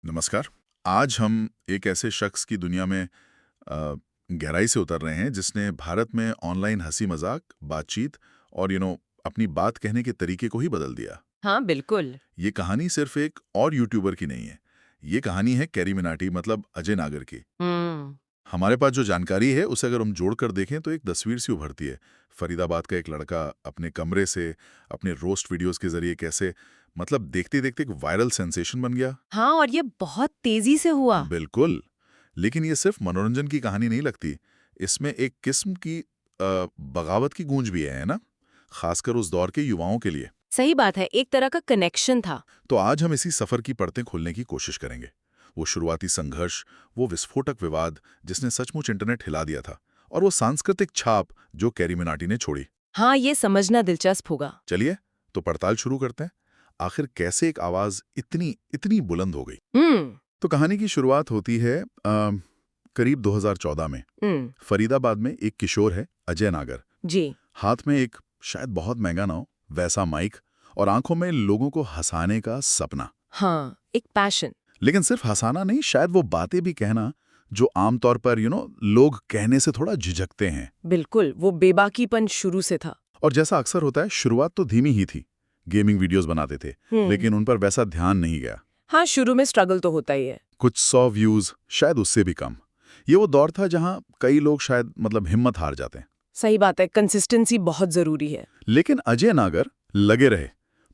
नमस्कार। आज हम एक ऐसे शख्स की दुनिया में गहराई से उतर रहे हैं जिसने भारत में ऑनलाइन हंसी मजाक, बातचीत और अपनी बात कहने के तरीके को ही बदल दिया। हाँ, बिल्कुल। ये कहानी सिर्फ एक और यूट्यूबर की नहीं है। ये कहानी है कैरी मिनाटी मतलब अजय नागर की। हुँ। हमारे पास जो जानकारी है उसे अगर हम जोड़कर देखें तो एक तस्वीर सी उभरती है। फरीदाबाद का एक लड़का अपने कमरे से अपने रोस्ट वीडियोस के जरिए कैसे मतलब देखते देखते एक वायरल सेंसेशन बन गया। हाँ, और ये बहुत तेज़ी से हुआ। बिल्कुल। लेकिन ये सिर्फ मनोरंजन की कहानी नहीं लगती। इसमें एक किस्म की बगावत की गूंज भी है ना? खासकर उस दौर के युवाओं के लिए। सही बात है, एक तरह का कनेक्शन था। तो आज हम इसी सफर की परतें खोलने की कोशिश करेंगे। वो शुरुआती संघर्ष, वो विस्फोटक विवाद जिसने सचमुच इंटरनेट हिला दिया था, और वो सांस्कृतिक छाप जो कैरी मिनाटी ने छोड़ी। हाँ, ये समझना दिलचस्प होगा। चलिए, तो पड़ताल शुरू करते हैं। आखिर कैसे एक आवाज इतनी इतनी बुलंद हो गई? हुँ, तो कहानी की शुरुआत होती है करीब 2014 में। हुँ, फरीदाबाद में एक किशोर है, अजय नागर। जी। हाथ में एक शायद बहुत महंगा ना हो वैसा माइक, और आंखों में लोगों को हंसाने का सपना। हाँ, एक पैशन। लेकिन सिर्फ हंसाना नहीं, शायद वो बातें भी कहना जो आमतौर पर लोग कहने से थोड़ा झिझकते हैं। बिल्कुल, वो बेबाकीपन शुरू से था। और जैसा अक्सर होता है, शुरुआत तो धीमी ही थी। गेमिंग वीडियोस बनाते थे, हुँ। लेकिन उन पर वैसा ध्यान नहीं गया। हाँ, शुरू में स्ट्रगल तो होता ही है। कुछ 100 व्यूज, शायद उससे भी कम। ये वो दौर था जहां कई लोग शायद मतलब हिम्मत हार जाते हैं। सही बात है, कंसिस्टेंसी बहुत ज़रूरी है। लेकिन अजय नागर लगे रहे,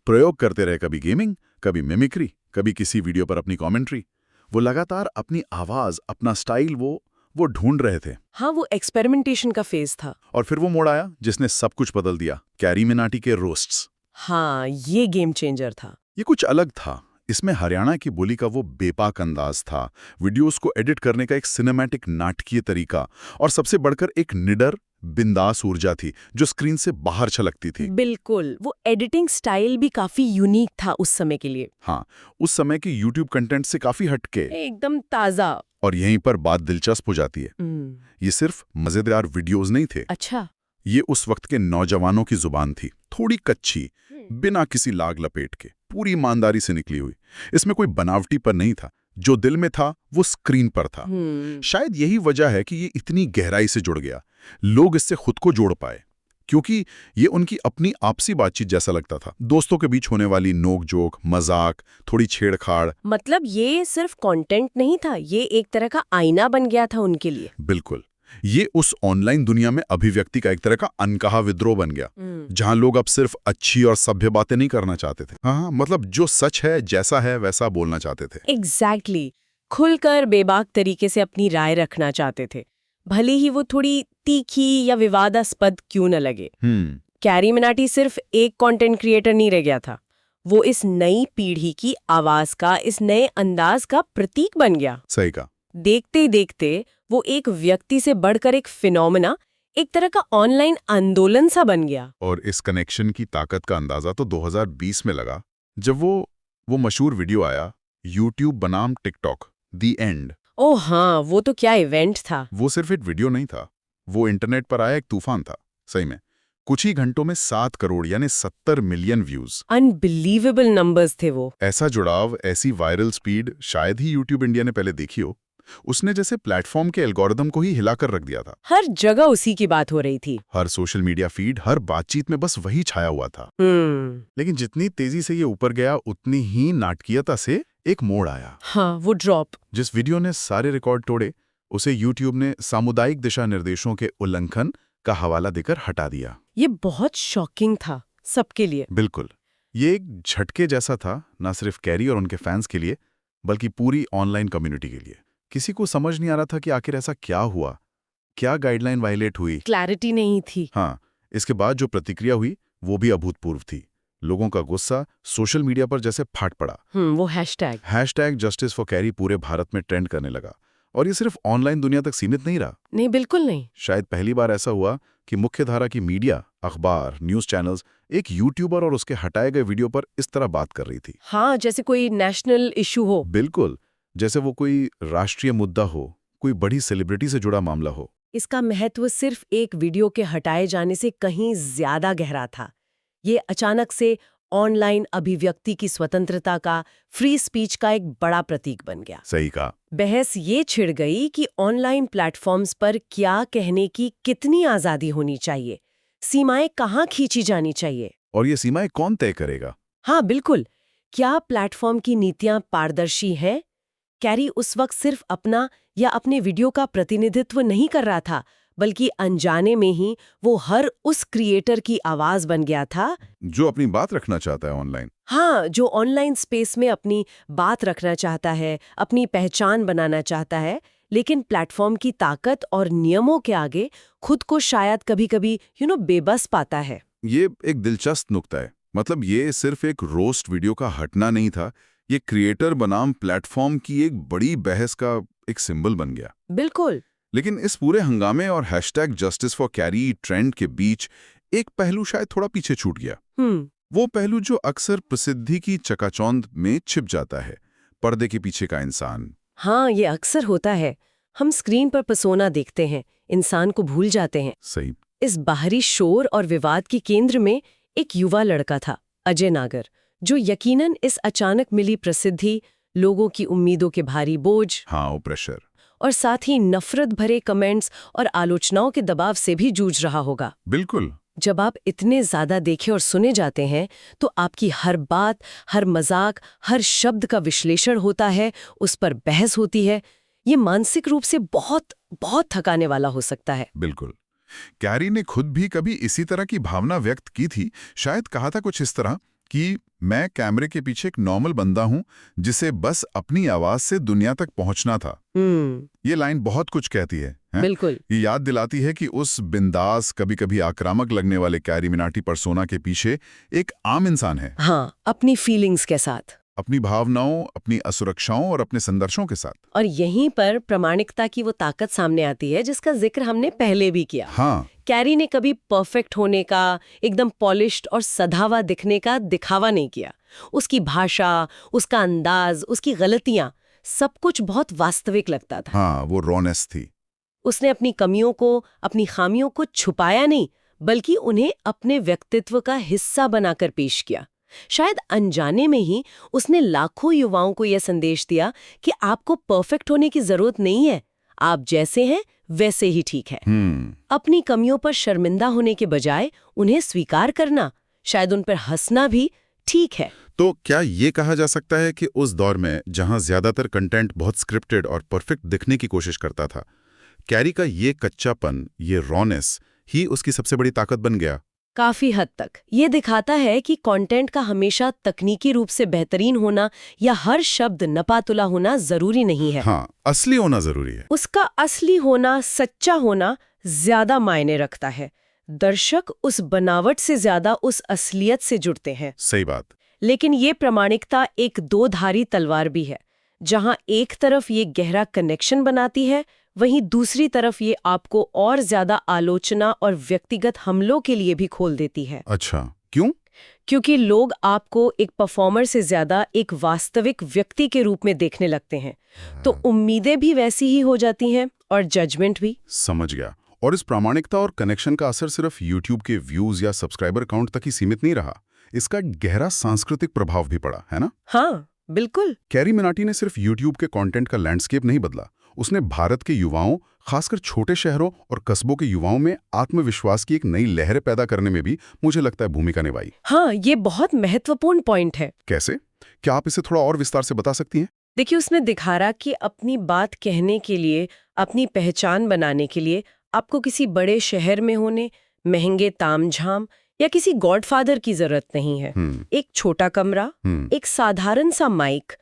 प्रयोग करते रहे, कभी गेमिंग, कभी मिमिक्री, कभी किसी वीडियो पर अपनी कमेंट्री। वो लगातार अपनी आवाज, अपना स्टाइल वो ढूंढ रहे थे। हाँ, वो एक्सपेरिमेंटेशन का फेज़ था। और फिर वो मोड़ आया जिसने सब कुछ बदल दिया, कैरी मिनाटी के रोस्ट्स। हाँ, ये गेम चेंजर था। ये कुछ अलग था। इसमें हरियाणा की बोली का वो बेपाक अंदाज था, वीडियोस को एडिट करने का एक सिनेमैटिक नाटकीय तरीका, और सबसे बढ़कर एक निडर बिंदास ऊर्जा थी जो स्क्रीन से बाहर छलकती थी। बिल्कुल, वो एडिटिंग स्टाइल भी काफ़ी यूनिक था उस समय के लिए। हाँ, उस समय की यूट्यूब कंटेंट से काफी हटके। एकदम ताज़ा। और यहीं पर बात दिलचस्प हो जाती है। ये सिर्फ मजेदार वीडियोस नहीं थे, अच्छा। ये उस वक्त के नौजवानों की जुबान थी, थोड़ी कच्ची, बिना किसी लाग लपेट के, पूरी ईमानदारी से निकली हुई। इसमें कोई बनावटीपन नहीं था। जो दिल में था वो स्क्रीन पर था। शायद यही वजह है कि ये इतनी गहराई से जुड़ गया। लोग इससे खुद को जोड़ पाए, क्योंकि ये उनकी अपनी आपसी बातचीत जैसा लगता था। दोस्तों के बीच होने वाली नोक-जोक, मजाक, थोड़ी छेड़छाड़। मतलब ये सिर्फ कंटेंट नहीं था, ये एक तरह का आईना बन गया था उनके लिए। बिल्कुल। ये उस ऑनलाइन दुनिया में अभिव्यक्ति का एक तरह का अनकहा विद्रोह बन गया, जहां लोग अब सिर्फ अच्छी और सभ्य बातें नहीं करना चाहते थे। हाँ, मतलब जो सच है, जैसा है वैसा बोलना चाहते थे। एग्जैक्टली। खुलकर बेबाक तरीके से अपनी राय रखना चाहते थे, भले ही वो थोड़ी तीखी या विवादास्पद क्यों न लगे। कैरी मिनाटी सिर्फ एक कंटेंट क्रिएटर नहीं रह गया था, वो इस नई पीढ़ी की आवाज का, इस नए अंदाज का प्रतीक बन गया। सही कहा। देखते देखते वो एक व्यक्ति से बढ़कर एक फिनोमेना, एक तरह का ऑनलाइन आंदोलन सा बन गया। और इस कनेक्शन की ताकत का अंदाजा तो 2020 में लगा, जब वो मशहूर वीडियो आया, यूट्यूब बनाम टिकटॉक, द एंड। ओह हाँ, वो तो क्या इवेंट था। वो सिर्फ एक वीडियो नहीं था, वो इंटरनेट पर आया एक तूफान था। सही में कुछ ही घंटों में 7 करोड़ यानी 70 मिलियन व्यूज। अनबिलीवेबल नंबर्स थे वो। ऐसा जुड़ाव, ऐसी वायरल स्पीड शायद ही यूट्यूब इंडिया ने पहले देखी हो। उसने जैसे प्लेटफॉर्म के एल्गोरिदम को ही हिलाकर रख दिया था। हर जगह उसी की बात हो रही थी। हर सोशल मीडिया फीड, हर बातचीत में बस वही छाया हुआ था। लेकिन जितनी तेजी से ये ऊपर गया, उतनी ही नाटकीयता से एक मोड़ आया। हाँ, वो ड्रॉप। जिस वीडियो ने सारे रिकॉर्ड तोड़े, उसे यूट्यूब ने सामुदायिक दिशा निर्देशों के उल्लंघन का हवाला देकर हटा दिया। ये बहुत शॉकिंग था सबके लिए। बिल्कुल। ये एक झटके जैसा था, ना सिर्फ कैरी और उनके फैंस के लिए, बल्कि पूरी ऑनलाइन कम्युनिटी के लिए। किसी को समझ नहीं आ रहा था कि आखिर ऐसा क्या हुआ, क्या गाइडलाइन वायलेट हुई। क्लैरिटी नहीं थी। हाँ, इसके बाद जो प्रतिक्रिया हुई वो भी अभूतपूर्व थी। लोगों का गुस्सा सोशल मीडिया पर जैसे फाट पड़ा। वो hashtag hashtag justice for carry पूरे भारत में ट्रेंड करने लगा। और ये सिर्फ ऑनलाइन दुनिया तक सीमित नहीं रहा। नहीं, बिल्कुल नहीं। शायद पहली बार ऐसा हुआ कि मुख्यधारा की मीडिया, अखबार, न्यूज चैनल्स एक यूट्यूबर और उसके हटाए गए वीडियो पर इस तरह बात कर रही थी। हाँ, जैसे कोई नेशनल इशू हो। बिल्कुल, जैसे वो कोई राष्ट्रीय मुद्दा हो, कोई बड़ी सेलिब्रिटी से जुड़ा मामला हो। इसका महत्व सिर्फ एक वीडियो के हटाए जाने से कहीं ज्यादा गहरा था। ये अचानक से ऑनलाइन अभिव्यक्ति की स्वतंत्रता का, फ्री स्पीच का एक बड़ा प्रतीक बन गया। सही कहा। बहस ये छिड़ गई कि ऑनलाइन प्लेटफॉर्म्स पर क्या कहने की कितनी आज़ादी होनी चाहिए, सीमाएं कहाँ खींची जानी चाहिए। और ये सीमाएं कौन तय करेगा? हाँ बिल्कुल, क्या प्लेटफॉर्म की नीतियां पारदर्शी हैं? कैरी उस वक्त सिर्फ अपना या अपने वीडियो का प्रतिनिधित्व नहीं कर रहा था, बल्कि अनजाने में ही वो हर उस क्रिएटर की आवाज बन गया था जो अपनी बात रखना चाहता है ऑनलाइन। हाँ, जो ऑनलाइन स्पेस में अपनी बात रखना चाहता है, अपनी पहचान बनाना चाहता है, लेकिन प्लेटफॉर्म की ताकत और नियमों के आगे खुद को शायद कभी-कभी बेबस पाता है। ये एक दिलचस्प नुक्ता है। मतलब ये सिर्फ एक रोस्ट वीडियो का हटना नहीं था, ये क्रिएटर बनाम प्लेटफॉर्म की एक बड़ी बहस का एक सिंबल बन गया। बिल्कुल। लेकिन इस पूरे हंगामे और #Justice for Carrie ट्रेंड के बीच एक पहलू शायद थोड़ा पीछे छूट गया। वो पहलू जो अक्सर प्रसिद्धि की चकाचौंध में छिप जाता है, पर्दे के पीछे का इंसान। हाँ, ये अक्सर होता है। हम स्क्रीन पर पर्सोना देखते हैं, इंसान को भूल जाते हैं। सही। इस बाहरी शोर और विवाद के केंद्र में एक युवा लड़का था, अजय नागर, जो यकीनन इस अचानक मिली प्रसिद्धि, लोगों की उम्मीदों के भारी बोझ, हाँ, वो प्रेशर और साथ ही नफरत भरे कमेंट्स और आलोचनाओं के दबाव से भी जूझ रहा होगा। बिल्कुल। जब आप इतने ज्यादा देखे और सुने जाते हैं तो आपकी हर बात, हर मजाक, हर शब्द का विश्लेषण होता है, उस पर बहस होती है। ये मानसिक रूप से बहुत बहुत थकाने वाला हो सकता है। बिल्कुल। कैरी ने खुद भी कभी इसी तरह की भावना व्यक्त की थी। शायद कहा था कुछ इस तरह कि मैं कैमरे के पीछे एक नॉर्मल बंदा हूं जिसे बस अपनी आवाज से दुनिया तक पहुंचना था। ये लाइन बहुत कुछ कहती है? बिल्कुल। ये याद दिलाती है कि उस बिंदास, कभी कभी आक्रामक लगने वाले कैरी मिनाटी पर्सोना के पीछे एक आम इंसान है। हाँ, अपनी फीलिंग्स के साथ, अपनी भावनाओं, अपनी असुरक्षाओं और अपने संघर्षों के साथ। और यहीं पर प्रामाणिकता की वो ताकत सामने आती है जिसका जिक्र हमने पहले भी किया। हाँ। कैरी ने कभी परफेक्ट होने का, एकदम पॉलिश्ड और सधावा दिखने का दिखावा नहीं किया। उसकी भाषा, उसका अंदाज, उसकी गलतियां, सब कुछ बहुत वास्तविक लगता था। हाँ, वो रॉनेस थी। उसने अपनी कमियों को, अपनी खामियों को छुपाया नहीं, बल्कि उन्हें अपने व्यक्तित्व का हिस्सा बनाकर पेश किया। शायद अनजाने में ही उसने लाखों युवाओं को यह संदेश दिया कि आपको परफेक्ट होने की जरूरत नहीं है, आप जैसे हैं वैसे ही ठीक है। अपनी कमियों पर शर्मिंदा होने के बजाय उन्हें स्वीकार करना, शायद उन पर हंसना भी ठीक है। तो क्या ये कहा जा सकता है कि उस दौर में जहां ज्यादातर कंटेंट बहुत स्क्रिप्टेड और परफेक्ट दिखने की कोशिश करता था, कैरी का ये कच्चापन, ये रॉनेस ही उसकी सबसे बड़ी ताकत बन गया? काफी हद तक ये दिखाता है कि कंटेंट का हमेशा तकनीकी रूप से बेहतरीन होना या हर शब्द नपातुला होना जरूरी नहीं है। हाँ, असली होना जरूरी है। उसका असली होना, सच्चा होना ज्यादा मायने रखता है। दर्शक उस बनावट से ज्यादा उस असलियत से जुड़ते हैं। सही बात। लेकिन ये प्रामाणिकता एक दो-धारी तलवार भी है। जहां एक तरफ ये गहरा कनेक्शन बनाती है, वहीं दूसरी तरफ ये आपको और ज्यादा आलोचना और व्यक्तिगत हमलों के लिए भी खोल देती है। अच्छा, क्यों? क्योंकि लोग आपको एक परफॉर्मर से ज्यादा एक वास्तविक व्यक्ति के रूप में देखने लगते हैं, तो उम्मीदें भी वैसी ही हो जाती हैं और जजमेंट भी। समझ गया। और इस प्रामाणिकता और कनेक्शन का असर सिर्फ यूट्यूब के व्यूज या सब्सक्राइबर काउंट तक ही सीमित नहीं रहा, इसका गहरा सांस्कृतिक प्रभाव भी पड़ा, है ना? हाँ, बिल्कुल। कैरी मिनाटी ने सिर्फ यूट्यूब के कंटेंट का लैंडस्केप नहीं बदला, उसने भारत के युवाओं, खासकर छोटे शहरों और कस्बों के युवाओं में आत्मविश्वास की एक नई लहर पैदा करने में भी, मुझे लगता है, भूमिका निभाई। हाँ, ये बहुत महत्वपूर्ण पॉइंट है। कैसे? क्या आप इसे थोड़ा और विस्तार से बता सकती हैं? देखिए, उसने दिखा रहा कि अपनी बात कहने के लिए, अपनी पहचान बनाने के लिए आपको किसी बड़े शहर में होने, महंगे तामझाम या किसी गॉडफादर की जरूरत नहीं है। एक छोटा कमरा, एक साधारण सा माइक,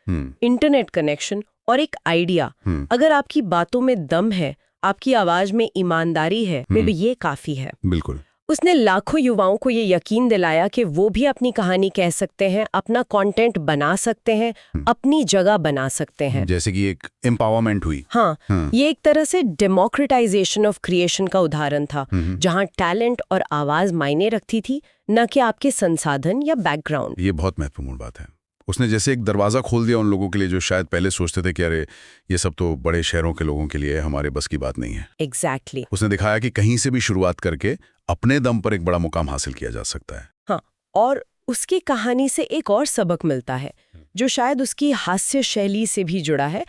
इंटरनेट कनेक्शन और एक आइडिया, अगर आपकी बातों में दम है, आपकी आवाज में ईमानदारी है, में ये काफी है। बिल्कुल। उसने लाखों युवाओं को ये यकीन दिलाया कि वो भी अपनी कहानी कह सकते हैं, अपना कंटेंट बना सकते हैं, अपनी जगह बना सकते हैं। जैसे कि एक एम्पावरमेंट हुई। हाँ, ये एक तरह से डेमोक्रेटाइजेशन ऑफ क्रिएशन का उदाहरण था, जहां टैलेंट और आवाज मायने रखती थी, न कि आपके संसाधन या बैकग्राउंड। ये बहुत महत्वपूर्ण बात है। उसने जैसे एक दरवाजा खोल दिया उन लोगों के लिए जो शायद पहले सोचते थे कि अरे ये सब तो बड़े शहरों के लोगों के लिए, हमारे बस की बात नहीं है। एग्जैक्टली। उसने दिखाया कि कहीं से भी शुरुआत करके अपने दम पर एक बड़ा मुकाम हासिल किया जा सकता है। हाँ, और उसकी कहानी से एक और सबक मिलता है जो शायद उसकी हास्य शैली से भी जुड़ा है।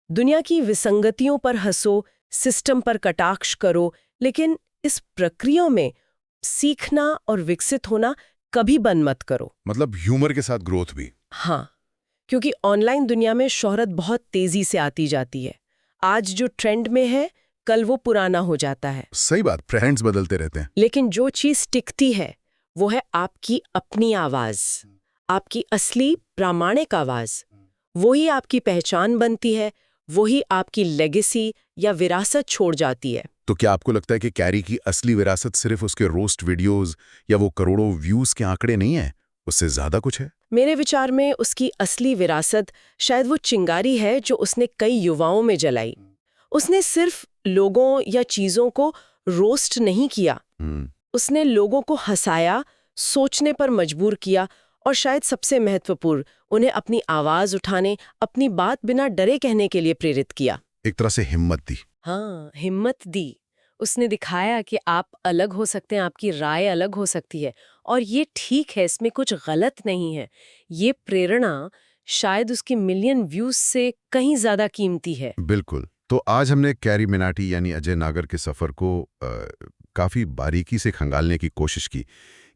दुनिया की विसंगतियों पर हंसो, सिस्टम पर कटाक्ष करो, लेकिन इस प्रक्रिया में सीखना और विकसित होना कभी बंद मत करो। मतलब ह्यूमर के साथ ग्रोथ भी। हाँ, क्योंकि ऑनलाइन दुनिया में शोहरत बहुत तेजी से आती जाती है। आज जो ट्रेंड में है, कल वो पुराना हो जाता है। सही बात, ट्रेंड्स बदलते रहते हैं। लेकिन जो चीज टिकती है वो है आपकी अपनी आवाज, आपकी असली प्रामाणिक आवाज। वही आपकी पहचान बनती है, वही आपकी लेगेसी या विरासत छोड़ जाती है। तो क्या आपको लगता है कि कैरी की असली विरासत सिर्फ उसके रोस्ट वीडियोस या वो करोड़ों व्यूज के आंकड़े नहीं है, उससे ज्यादा कुछ है? मेरे विचार में उसकी असली विरासत शायद वो चिंगारी है जो उसने कई युवाओं में जलाई। उसने सिर्फ लोगों या चीजों को रोस्ट नहीं किया, उसने लोगों को हंसाया, सोचने पर मजबूर किया और शायद सबसे महत्वपूर्ण, उन्हें अपनी आवाज उठाने, अपनी बात बिना डरे कहने के लिए प्रेरित किया। एक तरह से हिम्मत दी। हाँ, हिम्मत दी। उसने दिखाया कि आप अलग हो सकते हैं, आपकी राय अलग हो सकती है और ये ठीक है, इसमें कुछ गलत नहीं है। ये प्रेरणा शायद उसकी मिलियन व्यूज से कहीं ज्यादा कीमती है। बिल्कुल। तो आज हमने कैरी मिनाटी यानी अजय नागर के सफर को काफी बारीकी से खंगालने की कोशिश की।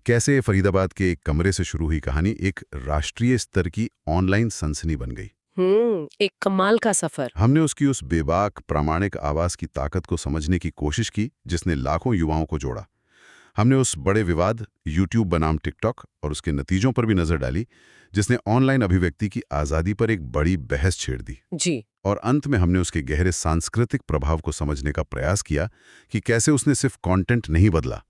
कैसे फरीदाबाद के एक कमरे से शुरू हुई कहानी एक राष्ट्रीय स्तर की ऑनलाइन सनसनी बन गई। एक कमाल का सफर। हमने उसकी उस बेबाक प्रामाणिक आवाज की ताकत को समझने की कोशिश की जिसने लाखों युवाओं को जोड़ा। हमने उस बड़े विवाद यूट्यूब बनाम टिकटॉक और उसके नतीजों पर भी नजर डाली जिसने ऑनलाइन अभिव्यक्ति की आज़ादी पर एक बड़ी बहस छेड़ दी जी। और अंत में हमने उसके गहरे सांस्कृतिक प्रभाव को समझने का प्रयास किया कि कैसे उसने सिर्फ कंटेंट नहीं बदला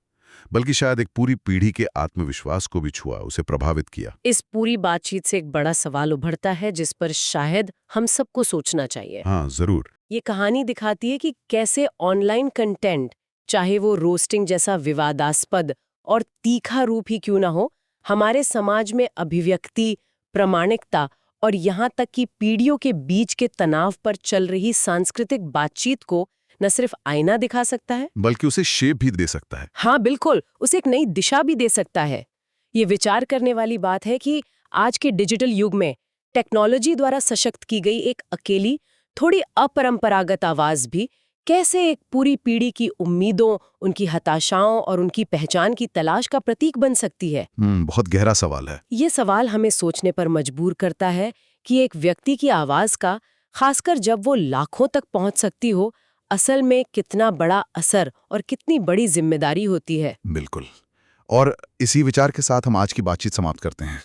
बल्कि शायद एक पूरी पीढ़ी के आत्मविश्वास को भी छुआ, उसे प्रभावित किया। इस पूरी बातचीत से एक बड़ा सवाल उभरता है जिस पर शायद हम सबको सोचना चाहिए। हाँ, जरूर। ये कहानी दिखाती है कि कैसे ऑनलाइन कंटेंट, चाहे वो रोस्टिंग जैसा विवादास्पद और तीखा रूप ही क्यों ना हो, हमारे समाज में अभिव्यक्ति, प्रामाणिकता और यहाँ तक कि पीढ़ियों के बीच के तनाव पर चल रही सांस्कृतिक बातचीत को न सिर्फ आईना दिखा सकता है बल्कि उसे शेप भी दे सकता है। हाँ बिल्कुल, उसे एक नई दिशा भी दे सकता है। ये विचार करने वाली बात है कि आज के डिजिटल युग में टेक्नोलॉजी द्वारा सशक्त की गई एक अकेली, थोड़ी अपरंपरागत आवाज भी कैसे एक पूरी पीढ़ी की उम्मीदों, उनकी हताशाओं और उनकी पहचान की तलाश का प्रतीक बन सकती है। बहुत गहरा सवाल है। ये सवाल हमें सोचने पर मजबूर करता है कि एक व्यक्ति की आवाज का, खासकर जब वो लाखों तक पहुंच सकती हो, असल में कितना बड़ा असर और कितनी बड़ी जिम्मेदारी होती है। बिल्कुल। और इसी विचार के साथ हम आज की बातचीत समाप्त करते हैं।